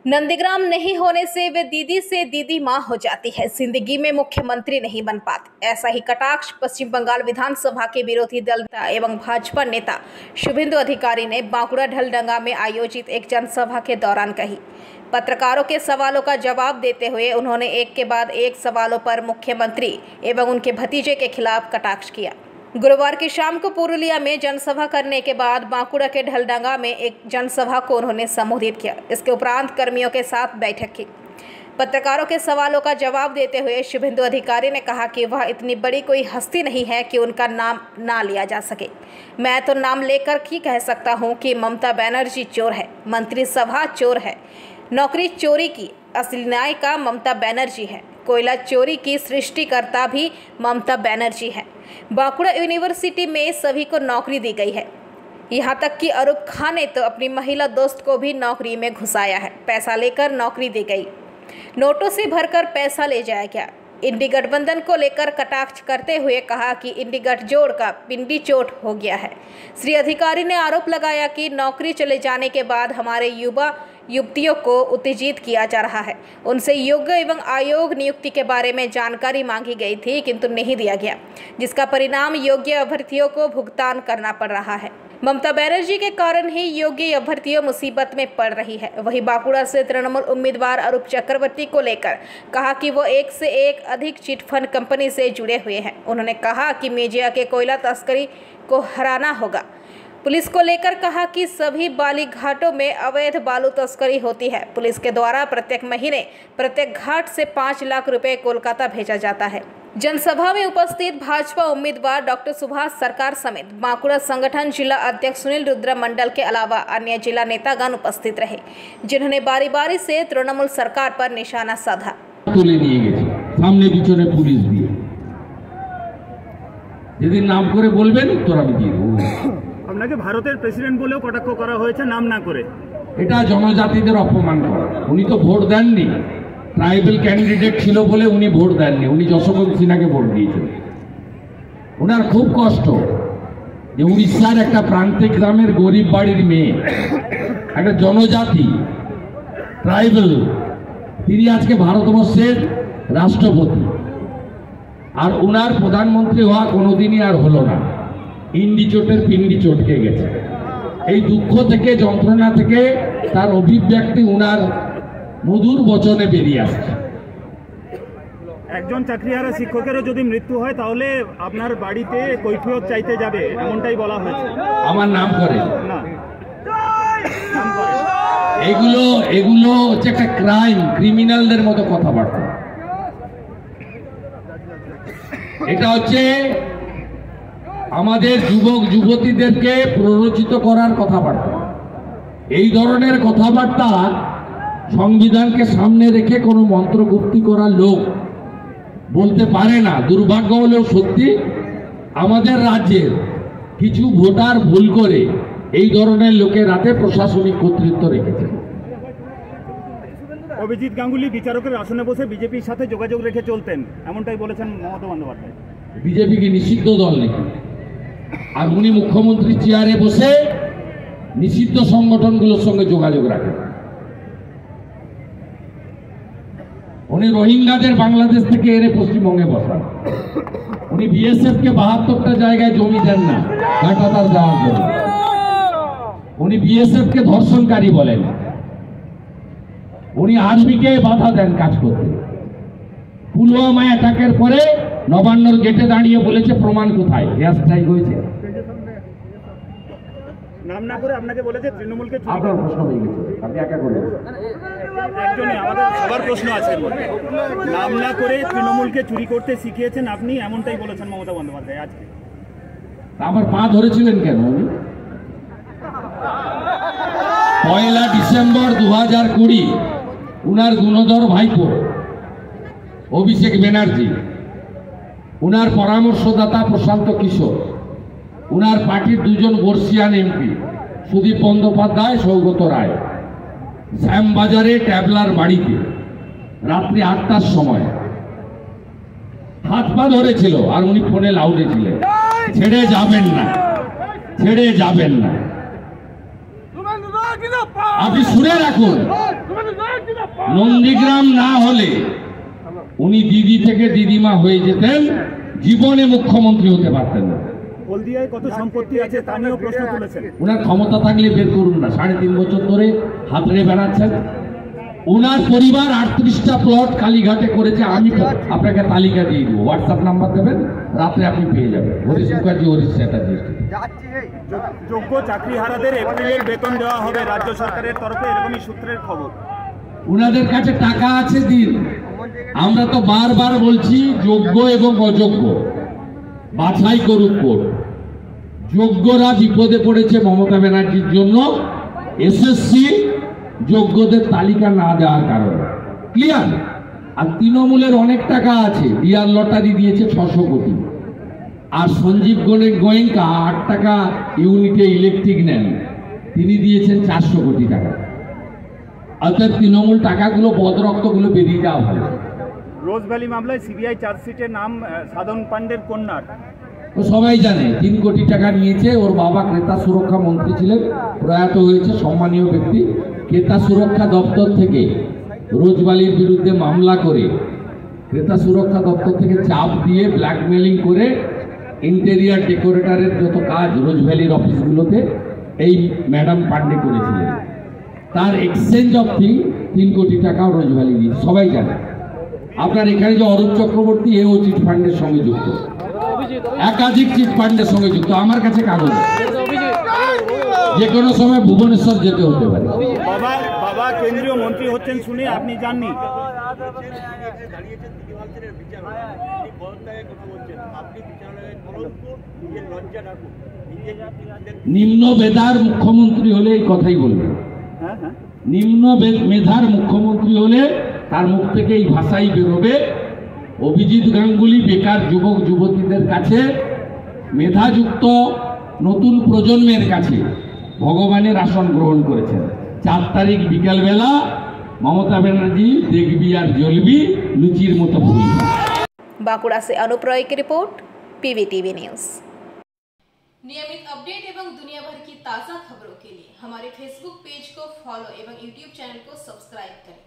नंदीग्राम नहीं होने से वे दीदी से दीदी माँ हो जाती है, जिंदगी में मुख्यमंत्री नहीं बन पाती। ऐसा ही कटाक्ष पश्चिम बंगाल विधानसभा के विरोधी दल नेता एवं भाजपा नेता शुभेंदु अधिकारी ने बांकुड़ा ढलडंगा में आयोजित एक जनसभा के दौरान कही। पत्रकारों के सवालों का जवाब देते हुए उन्होंने एक के बाद एक सवालों पर मुख्यमंत्री एवं उनके भतीजे के खिलाफ कटाक्ष किया। गुरुवार की शाम को पुरुलिया में जनसभा करने के बाद बांकुड़ा के ढलडंगा में एक जनसभा को उन्होंने संबोधित किया। इसके उपरांत कर्मियों के साथ बैठक की। पत्रकारों के सवालों का जवाब देते हुए शुभेंदु अधिकारी ने कहा कि वह इतनी बड़ी कोई हस्ती नहीं है कि उनका नाम ना लिया जा सके। मैं तो नाम लेकर ही कह सकता हूं कि ममता बनर्जी चोर है, मंत्रिसभा चोर है, नौकरी चोरी की असली नायिका ममता बनर्जी है, कोयला चोरी की सृष्टिकर्ता भी ममता बनर्जी है। बांकुड़ा यूनिवर्सिटी में सभी को नौकरी दी गई है, यहाँ तक कि अरूप खान ने तो अपनी महिला दोस्त को भी नौकरी में घुसाया है। पैसा लेकर नौकरी दी गई, नोटों से भरकर पैसा ले जाया गया। इंडी गठबंधन को लेकर कटाक्ष करते हुए कहा कि इंडी गठजोड़ का पिंडी चोट हो गया है। श्री अधिकारी ने आरोप लगाया कि नौकरी चले जाने के बाद हमारे युवा युवतियों को उत्तेजित किया जा रहा है। उनसे योग्य एवं आयोग नियुक्ति के बारे में जानकारी मांगी गई थी, किंतु नहीं दिया गया, जिसका परिणाम योग्य अभ्यर्थियों को भुगतान करना पड़ रहा है। ममता बनर्जी के कारण ही योग्य अभ्यर्थियों मुसीबत में पड़ रही है। वहीं बांकुड़ा से तृणमूल उम्मीदवार अरूप चक्रवर्ती को लेकर कहा कि वो एक से एक अधिक चिटफंड कंपनी से जुड़े हुए हैं। उन्होंने कहा कि मेजिया के कोयला तस्करी को हराना होगा। पुलिस को लेकर कहा कि सभी बाली घाटों में अवैध बालू तस्करी होती है। पुलिस के द्वारा प्रत्येक महीने प्रत्येक घाट से 5 लाख रुपए कोलकाता भेजा जाता है। जनसभा में उपस्थित भाजपा उम्मीदवार डॉक्टर सुभाष सरकार समेत बांकुड़ा संगठन जिला अध्यक्ष सुनील रुद्र मंडल के अलावा अन्य जिला नेतागण उपस्थित रहे, जिन्होंने बारी बारी से तृणमूल सरकार पर निशाना साधा। सामने पीछे पुलिस दिए यदि नाम করে বলবেন উত্তর আমি দিয়ে দেব। আপনাকে ভারতের প্রেসিডেন্ট বলেও কটাক্ষ করা হয়েছে নাম না করে। এটা জনজাতিদের অপমান করা। উনি তো ভোট দেননি, ট্রাইবাল ক্যান্ডিডেট ছিল বলে উনি ভোট দেননি, উনি যশবন্ত সিনহাকে ভোট দিয়েছেন। ওনার খুব কষ্ট যে উড়িষ্যার একটা প্রান্তিক গ্রামের গরিব বাড়ির মেয়ে, একটা জনজাতি ট্রাইবাল, তিনি আজকে ভারতবর্ষের রাষ্ট্রপতি, আর ওনার প্রধানমন্ত্রী হওয়া কোনোদিনই আর হলো না। ইন্ডি চোটের পিন্ডি চটকে গেছে। এই দুঃখ থেকে, যন্ত্রণা থেকে তার অভিব্যক্তি ওনার মধুর বচনে বেরিয়ে আসছে। একজন চাকরিহারা শিক্ষকেরও যদি মৃত্যু হয় তাহলে আপনার বাড়িতে কৈফিয়ত চাইতে যাবে, এমনটাই বলা হয়েছে। আমার নাম করে না, এগুলো হচ্ছে একটা ক্রাইম, ক্রিমিনালদের মতো কথাবার্তা। এটা হচ্ছে আমাদের যুবক যুবতীদেরকে প্ররোচিত করার কথাবার্তা। এই ধরনের কথাবার্তা সংবিধানকে সামনে রেখে কোনো মন্ত্রগুপ্তি করা লোক বলতে পারে না। দুর্ভাগ্য হলেও সত্যি, আমাদের রাজ্যের কিছু ভোটার ভুল করে এই ধরনের লোকের হাতে প্রশাসনিক কর্তৃত্ব রেখেছে। অভিজিৎ গাঙ্গুলি বিচারকের আসনে বসে বিজেপির সাথে যোগাযোগ রেখে চলতেন, এমনটাই বলেছেন মমতা বন্দ্যোপাধ্যায়। বিজেপি কি নিষিদ্ধ দল নাকি? আর উনি মুখ্যমন্ত্রী চেয়ারে বসে নিষিদ্ধ সংগঠনগুলোর সঙ্গে যোগাযোগ রাখেন। উনি রোহিঙ্গাদের বাংলাদেশ থেকে এনে পশ্চিমবঙ্গে বসান। উনি বিএসএফ কে 72টা জায়গায় জমি দেন না ঘাটাতার যাওয়ার জন্য। উনি বিএসএফ কে ধর্ষণকারী বলেন। উনি আর্মিকে বাধা দেন কাজ করতে। পুলওয়ামা অ্যাটাকের পরে নবান্নর গেটে দাঁড়িয়ে বলেছে প্রমাণ কোথায়, এয়ার স্ট্রাইক হয়েছে। নাম না করে আপনাকে বলেছে তৃণমূলকে চুরি আপনার প্রশ্ন হয়ে গেছে, আপনি একা করবেন। একজনই আমাদের সবার প্রশ্ন আছে, নাম না করে তৃণমূলকে চুরি করতে শিখিয়েছেন আপনি, এমনটাই বলেছেন মমতা বন্দ্যোপাধ্যায় আজকে। আমার পা ধরেছিলেন কেন? 1 ডিসেম্বর 2020 উনার গুণধর ভাইপো অভিষেক ব্যানার্জি, উনার পরামর্শদাতা প্রশান্ত কিশোর, উনার পার্টির 2জন বর্ষিয়ান এমপি সুদীপ বন্দ্যোপাধ্যায়, সৌগত রায়, শ্যামবাজারে ট্যাবলার বাড়িতে রাত্রি 8টার সময় হাত পা ধরেছিল, আর উনি ফোনে লাউডে ছিলেন, ছেড়ে যাবেন না, ছেড়ে যাবেন না। আপনি শুনে রাখুন, নন্দীগ্রাম না হলে উনি দিদি থেকে দিদিমা হয়ে যেতেন, জীবনে মুখ্যমন্ত্রী হতে পারতেন না। হলদিয়ায় কত সম্পত্তি আছে তা নিয়েও প্রশ্ন তুলেছেন। ওনার ক্ষমতা থাকলে বের করুন না, 3.5 বছর ধরে হাতড়ে বেড়াচ্ছেন। ওনার পরিবার 38টা প্লট কালীঘাটে করেছে। আমি আপনাকে তালিকা দিয়ে দেবো, হোয়াটসঅ্যাপ নাম্বার দেবেন, রাত্রে আপনি পেয়ে যাবেন। হরিশ মুখার্জি, হরিশ চ্যাটার্জি। যোগ্য চাকরিহারাদের এপ্রিলের বেতন দেওয়া হবে রাজ্য সরকারের তরফে, এরকমই সূত্রের খবর। ওনাদের কাছে টাকা আছে, দিন। আমরা তো বারবার বলছি যোগ্য এবং অযোগ্য বাছাই করুক কোর্ট। যোগ্যরা বিপদে পড়েছে মমতা ব্যানার্জির জন্য, এসএসসি যোগ্যদের তালিকা না দেওয়ার কারণে। ক্লিয়ার? আর তৃণমূলের অনেক টাকা আছে, ডিয়ার লটারি দিয়েছে 600 কোটি। আর সঞ্জীব গোয়েঙ্কা 8 টাকা ইউনিটে ইলেকট্রিক নেন, তিনি দিয়েছেন 400 কোটি টাকা। অর্থাৎ তৃণমূল টাকাগুলো বদরক্তগুলো বেরিয়ে যাওয়া ভালো। রোজভ্যালি মামলায় সিবিআই চার্জশিটের নাম সাধন পান্ডের কন্যার। তো সবাই জানে 3 কোটি টাকা নিয়েছে। ওর বাবা ক্রেতা সুরক্ষা মন্ত্রী ছিলেন, প্রয়াত হয়েছে, সম্মানীয় ব্যক্তি। ক্রেতা সুরক্ষা দপ্তর থেকে রোজভ্যালির বিরুদ্ধে মামলা করে, ক্রেতা সুরক্ষা দপ্তর থেকে চাপ দিয়ে ব্ল্যাকমেলিং করে ইন্টেরিয়ার ডেকোরেটরের যত কাজ রোজভ্যালির অফিসগুলোতে এই ম্যাডাম পান্ডে করেছিলেন। তার এক্সচেঞ্জ অফ 3 কোটি টাকাও রোজভ্যালি দিয়েছে, সবাই জানে। আপনার এখানে যে অরূপ চক্রবর্তী, এও চিট ফান্ডের সঙ্গে যুক্ত, একাধিক চিট ফান্ডের সঙ্গে যুক্ত। আমার কাছে কাগজ, যে কোনো সময় ভুবনেশ্বর যেতে হতে পারে। বাবা কেন্দ্রীয় মন্ত্রী হচ্ছেন শুনে আপনি জাননি? নিম্ন মেধার মুখ্যমন্ত্রী হলে এই কথাই বলবেন। নিম্ন মেধার মুখ্যমন্ত্রী হলে তার মুখ থেকে এই ভাষাই বেরোবে। অভিজিৎ গাঙ্গুলি বেকার যুবক যুবতীদের কাছে, মেধাযুক্ত নতুন প্রজন্মের কাছে ভগবানের আসন গ্রহণ করেছেন। 4 তারিখ বিকালবেলা মমতা ব্যানার্জি দেখবি আর জ্বলবি লুচির মতো ভুলবি। बांकुड़ा से अनुप रॉय की रिपोर्ट, PVTV न्यूज। नियमित अपडेट एवं दुनिया भर की ताज़ा खबरों के लिए हमारे फेसबुक पेज को फॉलो एवं यूट्यूब चैनल को सब्सक्राइब करें।